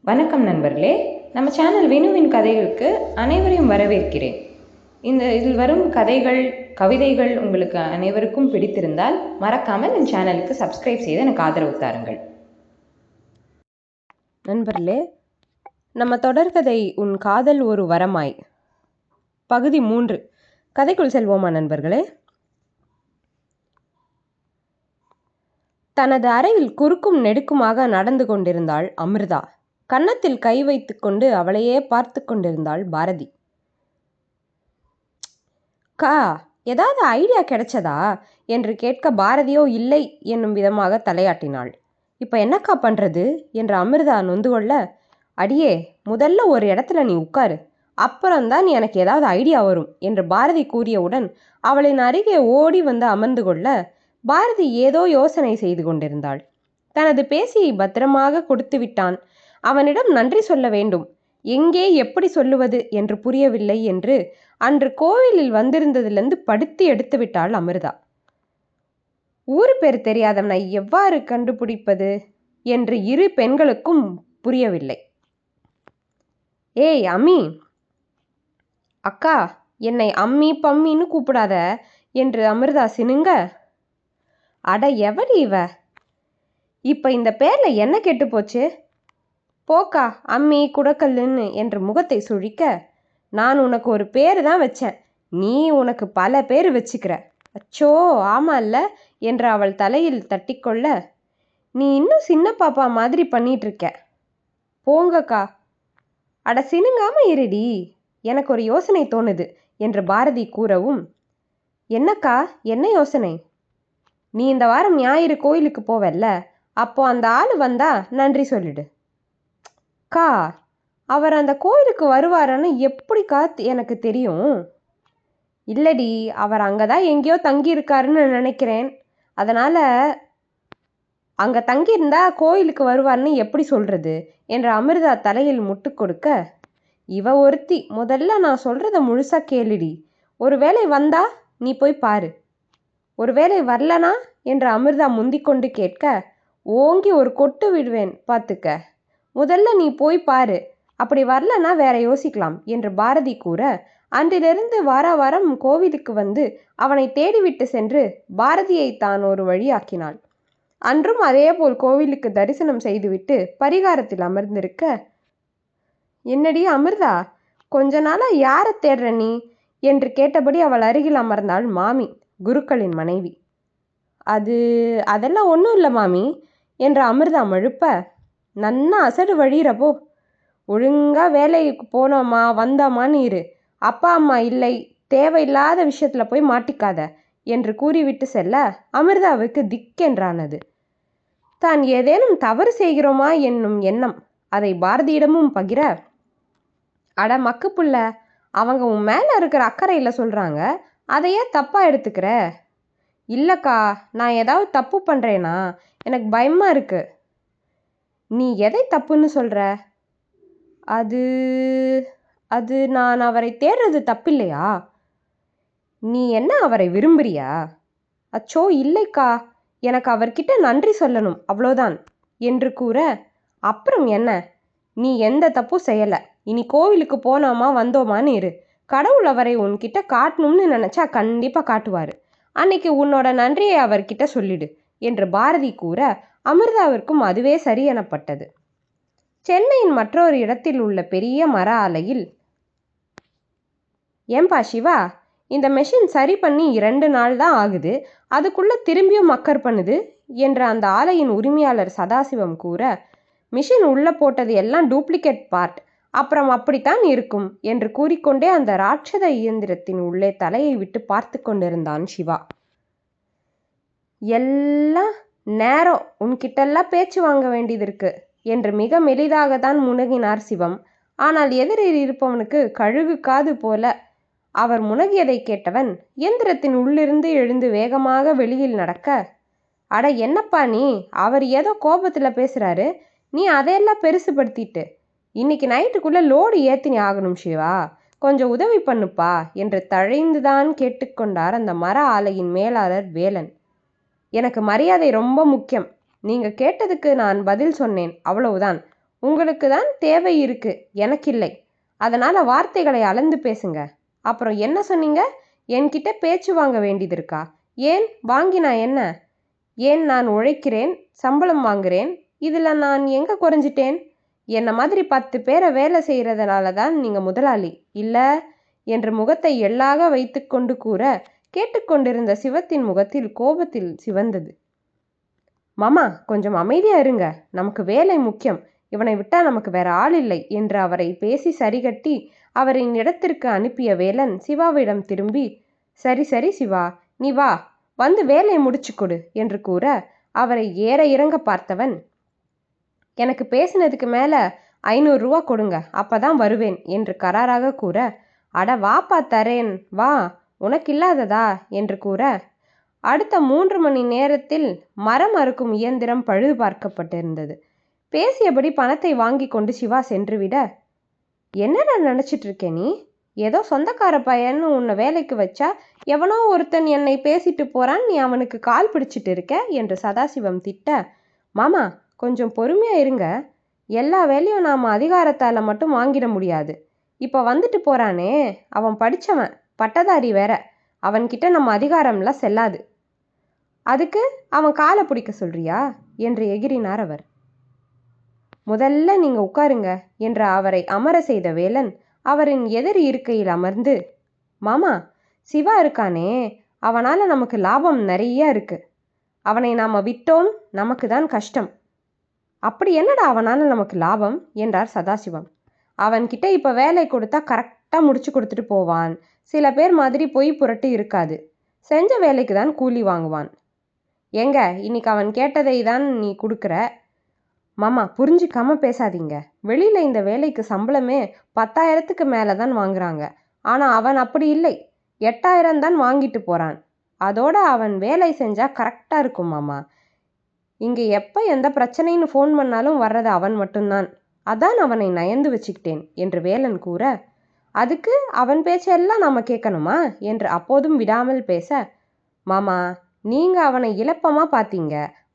வணக்கம் நண்பர்களே, நம்ம சேனல் வினுவின் கதைகளுக்கு அனைவரையும் வரவேற்கிறேன். இதில் வரும் கதைகள், கவிதைகள் உங்களுக்கு அனைவருக்கும் பிடித்திருந்தால் மறக்காமல் என் சேனலுக்கு சப்ஸ்கிரைப் செய்து எனக்கு ஆதரவு தாருங்கள். நண்பர்களே, நம்ம தொடர்கதை உன் காதல் ஒரு வரமாய் பகுதி 3 கதைக்குள் செல்வோமா நண்பர்களே? தனது அறையில் குறுக்கும் நெடுக்குமாக நடந்து கொண்டிருந்தாள் அமிர்தா. கன்னத்தில் கை வைத்து கொண்டு அவளையே பார்த்து கொண்டிருந்தாள் பாரதி. கா, ஏதாவது ஐடியா கிடைச்சதா என்று கேட்க பாரதியோ இல்லை என்னும் விதமாக தலையாட்டினாள். இப்போ என்னக்கா பண்ணுறது என்று அமிர்தா நொந்து கொள்ள, அடியே முதல்ல ஒரு இடத்துல நீ உட்காரு, அப்புறம்தான் எனக்கு ஏதாவது ஐடியா வரும் என்று பாரதி கூறியவுடன் அவளின் அருகே ஓடி வந்து அமர்ந்து கொள்ள, பாரதி ஏதோ யோசனை செய்து கொண்டிருந்தாள். தனது பேசியை பத்திரமாக கொடுத்து விட்டான். அவனிடம் நன்றி சொல்ல வேண்டும். எங்கே எப்படி சொல்லுவது என்று புரியவில்லை என்று அன்று கோவிலில் வந்திருந்ததிலிருந்து படுத்து எடுத்து விட்டாள் அமிர்தா. ஊரு பேர் தெரியாதவனை எவ்வாறு கண்டுபிடிப்பது என்று இரு பெண்களுக்கும் புரியவில்லை. ஏய் அம்மி, அக்கா என்னை அம்மி பம்மின்னு கூப்பிடாத என்று அமிர்தா சினுங்க. அட எவடி இவ, இப்போ இந்த பேரில் என்ன கெட்டு போச்சு? போக்கா அம்மி குடக்கல்லுன்னு என்று முகத்தை சுழிக்க, நான் உனக்கு ஒரு பேர் தான் வச்சேன், நீ உனக்கு பல பேர் வச்சுக்கிற. அச்சோ ஆமா இல்லை என்று அவள் தலையில் தட்டிக்கொள்ள, நீ இன்னும் சின்ன பாப்பா மாதிரி பண்ணிட்டு இருக்க. போங்கக்கா. அட சினுங்காம இருடி, எனக்கு ஒரு யோசனை தோணுது என்று பாரதி கூறவும், என்னக்கா என்ன யோசனை? நீ இந்த வாரம் ஞாயிறு கோயிலுக்கு போவல்ல, அப்போ அந்த ஆள் வந்தா நன்றி சொல்லிடு. கா, அவர் அந்த கோயிலுக்கு வருவாரன்னு எப்படிக்கா எனக்கு தெரியும்? இல்லடி, அவர் அங்கே தான் எங்கேயோ தங்கியிருக்காருன்னு நினைக்கிறேன். அதனால் அங்கே தங்கியிருந்தா கோயிலுக்கு வருவார்னு எப்படி சொல்கிறது என்று அமிர்தா தலையில் முட்டு கொடுக்க, இவ ஒருத்தி, முதல்ல நான் சொல்கிறத முழுசாக கேளுடி. ஒருவேளை வந்தா நீ போய் பாரு, ஒருவேளை வரலனா என்று அமிர்தா முந்திக்கொண்டு கேட்க, ஓங்கி ஒரு கொட்டு விடுவேன் பார்த்துக்க. முதல்ல நீ போய் பாரு, அப்படி வரலனா வேற யோசிக்கலாம் என்று பாரதி கூற, அன்றிலிருந்து வார வாரம் கோவிலுக்கு வந்து அவனை தேடிவிட்டு சென்று பாரதியை தான் ஒரு வழியாக்கினாள். அன்றும் அதேபோல் கோவிலுக்கு தரிசனம் செய்துவிட்டு பரிகாரத்தில் அமர்ந்திருக்க, என்னடி அமிர்தா, கொஞ்ச நாளாக யாரை தேடுற நீ என்று கேட்டபடி அவள் அருகில் அமர்ந்தாள் மாமி, குருக்களின் மனைவி. அதெல்லாம் ஒன்றும் இல்லை மாமி என்று அமிர்தா மழுப்ப, நன்னா அசடு வழியிறப்போ, ஒழுங்காக வேலைக்கு போனோமா வந்தோமான்னு இரு, அப்பா அம்மா இல்லை தேவையில்லாத விஷயத்தில் போய் மாட்டிக்காத என்று கூறிவிட்டு செல்ல அமிர்தாவுக்கு திக்கென்றானது. தான் ஏதேனும் தவறு செய்கிறோமா என்னும் எண்ணம் அதை பாரதியிடமும் பகிர, அட மக்கு புள்ள, அவங்க உன் மேலே இருக்கிற அக்கறையில் சொல்கிறாங்க, அதையே தப்பாக எடுத்துக்கிற? இல்லைக்கா, நான் ஏதாவது தப்பு பண்ணுறேனா, எனக்கு பயமாக இருக்கு. நீ எதை தப்புன்னு சொல்கிற? அது நான் அவரை தேடுறது தப்பில்லையா? நீ என்ன அவரை விரும்புறியா? அச்சோ இல்லைக்கா, எனக்கு அவர்கிட்ட நன்றி சொல்லணும் அவ்வளோதான் என்று கூற, அப்புறம் என்ன, நீ எந்த தப்பும் செய்யலை, இனி கோவிலுக்கு போனோமா வந்தோமான்னு இரு. கடவுள் அவரை உன்கிட்ட காட்டணும்னு நினச்சா கண்டிப்பாக காட்டுவார். அன்னைக்கு உன்னோட நன்றியை அவர்கிட்ட சொல்லிடு என்று பாரதி கூற, அமிர்தாவிற்கும் அதுவே சரி எனப்பட்டது. சென்னையின் மற்றொரு இடத்தில் உள்ள பெரிய மர ஆலையில், ஏம்பா சிவா, இந்த மெஷின் சரி பண்ணி 2 நாள் தான் ஆகுது, அதுக்குள்ளே திரும்பியும் மக்கர் பண்ணுது என்று அந்த ஆலையின் உரிமையாளர் சதாசிவம் கூற, மிஷின் உள்ளே போட்டது எல்லாம் டூப்ளிகேட் பார்ட், அப்புறம் அப்படித்தான் இருக்கும் என்று கூறிக்கொண்டே அந்த ராட்சத இயந்திரத்தின் உள்ளே தலையை விட்டு பார்த்து கொண்டிருந்தான் சிவா. எல்லாம் நேரம், உன்கிட்டெல்லாம் பேச்சு வாங்க வேண்டியது இருக்கு என்று மிக மெலிதாகத்தான் முனகினார் சிவம். ஆனால் எதிரில் இருப்பவனுக்கு கழுகு காது போல அவர் முனகியதை கேட்டவன் இயந்திரத்தின் உள்ளிருந்து எழுந்து வேகமாக வெளியில் நடக்க, அட என்னப்பா நீ, அவர் ஏதோ கோபத்தில் பேசுகிறாரு, நீ அதையெல்லாம் பெருசுபடுத்திட்டு இன்னைக்கு நைட்டுக்குள்ளே லோடு ஏற்றினி ஆகணும் சிவா, கொஞ்சம் உதவி பண்ணுப்பா என்று தழைந்துதான் கேட்டுக்கொண்டார் அந்த மர ஆலையின் மேலாளர் வேலன். எனக்கு மரியாதை ரொம்ப முக்கியம், நீங்கள் கேட்டதுக்கு நான் பதில் சொன்னேன், அவ்வளவுதான். உங்களுக்கு தான் தேவை இருக்கு, எனக்கில்லை. அதனால் வார்த்தைகளை அளந்து பேசுங்க. அப்புறம் என்ன சொன்னீங்க? என்கிட்ட பேச்சு வாங்க வேண்டியது இருக்கா? ஏன் வாங்கினா என்ன? ஏன் நான் உழைக்கிறேன், சம்பளம் வாங்குறேன். இதில் நான் எங்கே குறைஞ்சிட்டேன்? என்னை மாதிரி 10 பேரை வேலை செய்கிறதுனால தான் நீங்கள் முதலாளி இல்லை என்று முகத்தை எள்ளாக வைத்து கொண்டு கூற, கேட்டுக்கொண்டிருந்த சிவத்தின் முகத்தில் கோபத்தில் சிவந்தது. மாமா, கொஞ்சம் அமைதியா இருங்க. நமக்கு வேலை முக்கியம். இவனை விட்டா நமக்கு வேற ஆள் இல்லை என்று அவரை பேசி சரிகட்டி அவரின் இடத்திற்கு அனுப்பிய வேலன் சிவாவிடம் திரும்பி, சரி சரி சிவா, நீ வா, வந்து வேலையை முடிச்சு கொடு என்று கூற, அவரை ஏற இறங்க பார்த்தவன், எனக்கு பேசினதுக்கு மேலே 500 ரூபா கொடுங்க, அப்பதான் வருவேன் என்று கராராக கூற, அட வாப்பா தரேன் வா, உனக்கு இல்லாததா என்று கூற, அடுத்த 3 மணி நேரத்தில் மரம் அறுக்கும் இயந்திரம் பழுது பார்க்கப்பட்டிருந்தது. பேசியபடி பணத்தை வாங்கி கொண்டு சிவா சென்றுவிட, என்னடா நினச்சிட்டு இருக்க நீ? ஏதோ சொந்தக்கார பையன்னு உன்னை வேலைக்கு வச்சா எவனோ ஒருத்தன் என்னை பேசிட்டு போறான், நீ அவனுக்கு கால் பிடிச்சிட்டு இருக்க என்று சதாசிவம் திட்ட, மாமா கொஞ்சம் பொறுமையாக இருங்க. எல்லா வேலையும் நாம் அதிகாரத்தால் மட்டும் வாங்கிட முடியாது. இப்போ வந்துட்டு போகிறானே, அவன் படித்தவன், பட்டதாரி வேற. அவன்கிட்ட நம்ம அதிகாரம்லாம் செல்லாது. அதுக்கு அவன் காலை பிடிக்க சொல்றியா என்று எகிரினார் அவர். முதல்ல நீங்கள் உட்காருங்க என்று அவரை அமர செய்த வேலன் அவரின் எதிர் இருக்கையில் அமர்ந்து, மாமா, சிவா இருக்கானே, அவனால் நமக்கு லாபம் நிறைய இருக்கு. அவனை நாம் விட்டோம், நமக்கு தான் கஷ்டம். அப்படி என்னடா அவனால் நமக்கு லாபம் என்றார் சதாசிவம். அவன்கிட்ட இப்போ வேலை கொடுத்தா கரெக்டாக முடிச்சு கொடுத்துட்டு போவான். சில பேர் மாதிரி பொய் புரட்டு இருக்காது. செஞ்ச வேலைக்கு தான் கூலி வாங்குவான். எங்க இன்னைக்கு அவன் கேட்டதை தான் நீ கொடுக்குற. மாமா, புரிஞ்சிக்காம பேசாதீங்க. வெளியில் இந்த வேலைக்கு சம்பளமே 10,000க்கு மேலே தான் வாங்குறாங்க. ஆனால் அவன் அப்படி இல்லை, 8,000 தான் வாங்கிட்டு போகிறான். அதோட அவன் வேலை செஞ்சால் கரெக்டாக இருக்கும் மாமா. இங்கே எப்போ எந்த பிரச்சனைன்னு ஃபோன் பண்ணாலும் வர்றது அவன் மட்டும்தான். அதான் அவனை நயந்து வச்சுக்கிட்டேன் என்று வேலன் கூற, அதுக்கு அவன் பேச்செல்லாம் நாம் கேட்கணுமா என்று அப்போதும் விடாமல் பேச, மாமா, நீங்கள் அவனை இலப்பமாக பார்த்தீங்க,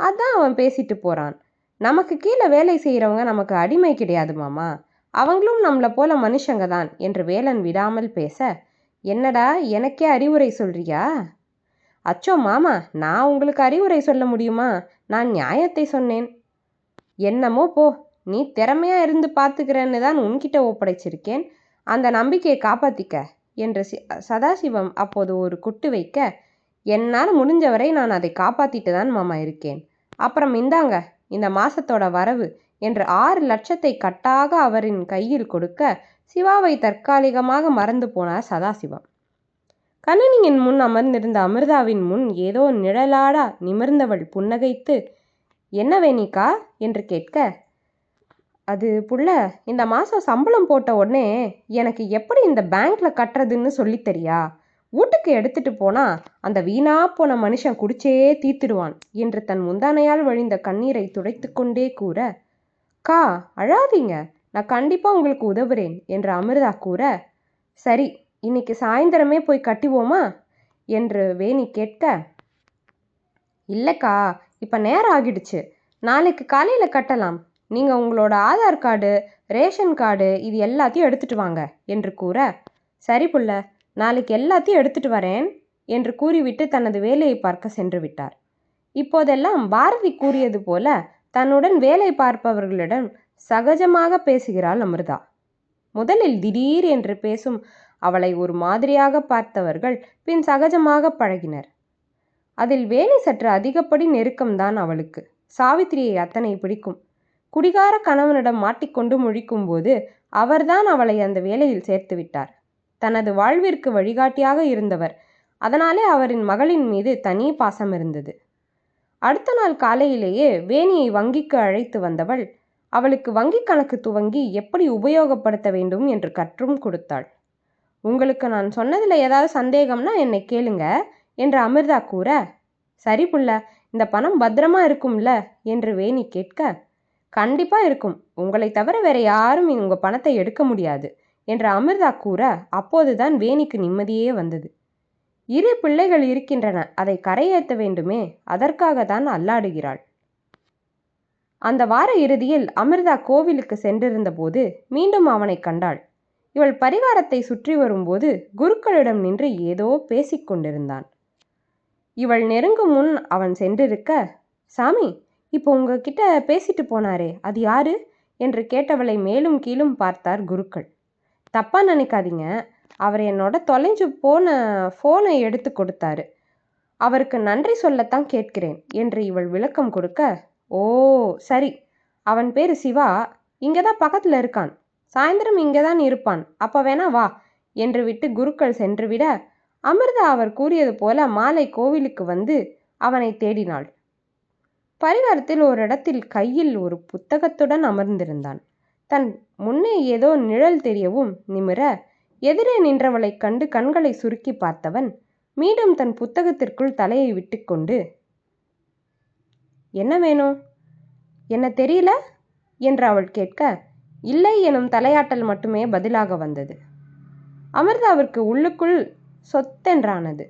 அதான் அவன் பேசிட்டு போகிறான். நமக்கு கீழே வேலை செய்கிறவங்க நமக்கு அடிமை கிடையாது மாமா, அவங்களும் நம்மளை போல மனுஷங்க தான் என்று வேலன் விடாமல் பேச, என்னடா எனக்கே அறிவுரை சொல்றியா? அச்சோ மாமா, நான் உங்களுக்கு அறிவுரை சொல்ல முடியுமா? நான் நியாயத்தை சொன்னேன். என்னமோ போ, நீ திறமையாக இருந்து பார்த்துக்கிறேன்னு தான் உன்கிட்ட ஒப்படைச்சிருக்கேன். அந்த நம்பிக்கையை காப்பாற்றிக்க என்று சதாசிவம் அப்போது ஒரு குட்டு வைக்க, என்னால் முடிஞ்சவரை நான் அதை காப்பாற்றிட்டு தான் மாமா இருக்கேன். அப்புறம் இந்தாங்க இந்த மாசத்தோட வரவு என்று 6 லட்சத்தை கட்டாக அவரின் கையில் கொடுக்க, சிவாவை தற்காலிகமாக மறந்து போனார் சதாசிவம். கணினியின் முன் அமர்ந்திருந்த அமிர்தாவின் முன் ஏதோ நிழலாடா நிமிர்ந்தவள் புன்னகைத்து, என்ன வேணிக்கா என்று கேட்க, அது புள்ள, இந்த மாதம் சம்பளம் போட்ட உடனே எனக்கு எப்படி இந்த பேங்க்கில் கட்டுறதுன்னு சொல்லித்தரியா? வீட்டுக்கு எடுத்துட்டு போனால் அந்த வீணா போன மனுஷன் குடிச்சே தீர்த்துடுவான் என்று தன் முந்தானையால் வழிந்த கண்ணீரை துடைத்து கொண்டே கூற, கா அழாதீங்க, நான் கண்டிப்பாக உங்களுக்கு உதவுறேன் என்று அமிர்தா கூற, சரி இன்னைக்கு சாயந்தரமே போய் கட்டுவோமா என்று வேணி கேட்க, இல்லைக்கா, இப்போ நேரம் ஆகிடுச்சு, நாளைக்கு காலையில் கட்டலாம். நீங்கள் உங்களோட ஆதார் கார்டு, ரேஷன் கார்டு இது எல்லாத்தையும் எடுத்துகிட்டு வாங்க என்று கூற, சரி புள்ள, நாளைக்கு எல்லாத்தையும் எடுத்துகிட்டு வரேன் என்று கூறிவிட்டு தனது வேலையை பார்க்க சென்று விட்டார். இப்போதெல்லாம் பாரதி கூறியது போல தன்னுடன் வேலை பார்ப்பவர்களிடம் சகஜமாக பேசுகிறாள் அமிர்தா. முதலில் திடீர் என்று பேசும் அவளை ஒரு மாதிரியாக பார்த்தவர்கள் பின் சகஜமாக பழகினர். அதில் வேணி சற்று அதிகப்படி நெருக்கம்தான் அவளுக்கு. சாவித்திரியை அத்தனை பிடிக்கும். குடிகார கணவனிடம் மாட்டிக்கொண்டு முழிக்கும் போது அவர்தான் அவளை அந்த வேலையில் சேர்த்து விட்டார். தனது வாழ்விற்கு வழிகாட்டியாக இருந்தவர். அதனாலே அவரின் மகளின் மீது தனி பாசம் இருந்தது. அடுத்த நாள் காலையிலேயே வேணியை வங்கிக்கு அழைத்து வந்தவள் அவளுக்கு வங்கி கணக்கு துவங்கி எப்படி உபயோகப்படுத்த வேண்டும் என்று கற்றும் கொடுத்தாள். உங்களுக்கு நான் சொன்னதில் ஏதாவது சந்தேகம்னா என்னை கேளுங்க என்று அமிர்தா கூற, சரி புள்ள, இந்த பணம் பத்திரமா இருக்கும்ல என்று வேணி கேட்க, கண்டிப்பாக இருக்கும், உங்களை தவிர வேற யாரும் உங்கள் பணத்தை எடுக்க முடியாது என்று அமிர்தா கூற, அப்போதுதான் வேணிக்கு நிம்மதியே வந்தது. 2 பிள்ளைகள் இருக்கின்றன, அதை கரையேற்ற வேண்டுமே, அதற்காக தான் அல்லாடுகிறாள். அந்த வார இறுதியில் அமிர்தா கோவிலுக்கு சென்றிருந்தபோது மீண்டும் அவனை கண்டாள். இவள் பரிவாரத்தை சுற்றி வரும்போது குருக்களிடம் நின்று ஏதோ பேசிக்கொண்டிருந்தான். இவள் நெருங்கும் முன் அவன் சென்றிருக்க, சாமி, இப்போ உங்ககிட்ட பேசிட்டு போனாரே, அது யாரு என்று கேட்டவளை மேலும் கீழும் பார்த்தார் குருக்கள். தப்பா நினைக்காதீங்க, அவர் என்னோட தொலைஞ்சு போன ஃபோனை எடுத்து கொடுத்தாரு. அவருக்கு நன்றி சொல்லத்தான் கேட்கிறேன் என்று இவள் விளக்கம் கொடுக்க, ஓ சரி, அவன் பேரு சிவா, இங்கே தான் பக்கத்தில் இருக்கான், சாயந்தரம் இங்கே தான் இருப்பான், அப்போ வேணா வா என்று விட்டு குருக்கள் சென்றுவிட, அமிர்தா அவர் கூறியது போல மாலை கோவிலுக்கு வந்து அவனை தேடினாள். பரிவாரத்தில் ஒரு இடத்தில் கையில் ஒரு புத்தகத்துடன் அமர்ந்திருந்தான். தன் முன்னே ஏதோ நிழல் தெரியவும் நிமிர எதிரே நின்றவளைக் கண்டு கண்களை சுருக்கி பார்த்தவன் மீண்டும் தன் புத்தகத்திற்குள் தலையை விட்டுக்கொண்டு, என்ன வேணும், என்ன தெரியல என்று அவள் கேட்க, இல்லை எனும் தலையாட்டல் மட்டுமே பதிலாக வந்தது. அமிர்தாவிற்கு உள்ளுக்குள் சொத்தென்றானது.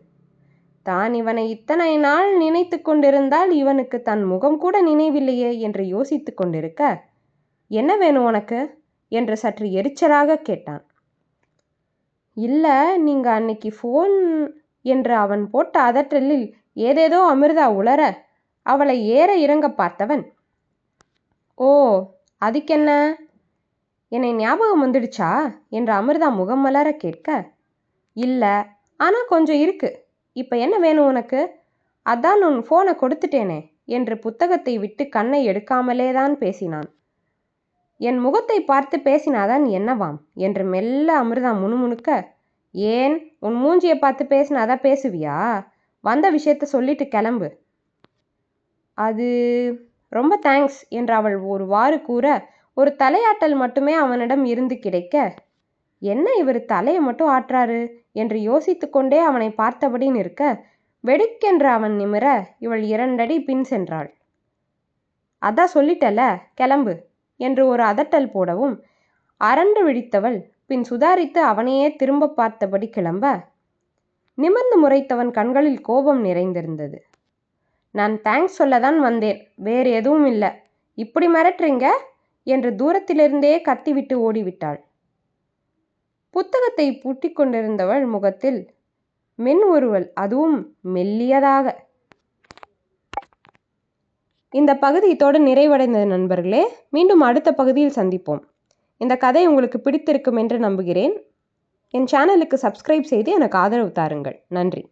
தான் இவனை இத்தனை நாள் நினைத்து கொண்டிருந்தால் இவனுக்கு தன் முகம் கூட நினைவில்லையே என்று யோசித்து கொண்டிருக்க, என்ன வேணும் உனக்கு என்று சற்று எரிச்சலாக கேட்டான். இல்லை, நீங்கள் அன்னைக்கு ஃபோன் என்று அவன் போட்ட அதற்றலில் ஏதேதோ அமிர்தா உளர அவளை ஏற இறங்க பார்த்தவன், ஓ அதுக்கென்ன, என்னை ஞாபகம் வந்துடுச்சா என்று அமிர்தா முகம் மலர கேட்க, இல்லை, ஆனால் கொஞ்சம் இருக்கு, இப்போ என்ன வேணும் உனக்கு, அதான் உன் ஃபோனை கொடுத்துட்டேனே என்று புத்தகத்தை விட்டு கண்ணை எடுக்காமலே தான் பேசினான். என் முகத்தை பார்த்து பேசினாதான் என்னவாம் என்று மெல்ல அமிர்தா முணுமுணுக்க, ஏன் உன் மூஞ்சியை பார்த்து பேசினாதான் பேசுவியா, வந்த விஷயத்த சொல்லிட்டு கிளம்பு. அது ரொம்ப தேங்க்ஸ் என்று அவள் ஒருவாறு கூற ஒரு தலையாட்டல் மட்டுமே அவனிடம் இருந்து கிடைக்க, என்ன இவர் தலையை மட்டும் ஆற்றாரு என்று யோசித்து கொண்டே அவனை பார்த்தபடி நிற்க, வெடுக்கென்று அவன் நிமிர இவள் 2 அடி பின் சென்றாள். அதான் சொல்லிட்டல, கிளம்பு என்று ஒரு அதட்டல் போடவும் அரண்டு விழித்தவள் பின் சுதாரித்து அவனையே திரும்ப பார்த்தபடி கிளம்ப, நிமிர்ந்து முறைத்தவன் கண்களில் கோபம் நிறைந்திருந்தது. நான் தேங்க்ஸ் சொல்லதான் வந்தேன், வேறு எதுவும் இல்லை, இப்படி மிரட்டுறீங்க என்று தூரத்திலிருந்தே கத்திவிட்டு ஓடிவிட்டாள். புத்தகத்தை பூட்டி கொண்டிருந்தவள் முகத்தில் மென் உருவல், அதுவும் மெல்லியதாக. இந்த பகுதி இதோடு நிறைவடைந்தது நண்பர்களே. மீண்டும் அடுத்த பகுதியில் சந்திப்போம். இந்த கதை உங்களுக்கு பிடித்திருக்கும் என்று நம்புகிறேன். என் சேனலுக்கு சப்ஸ்கிரைப் செய்து எனக்கு ஆதரவு தாருங்கள். நன்றி.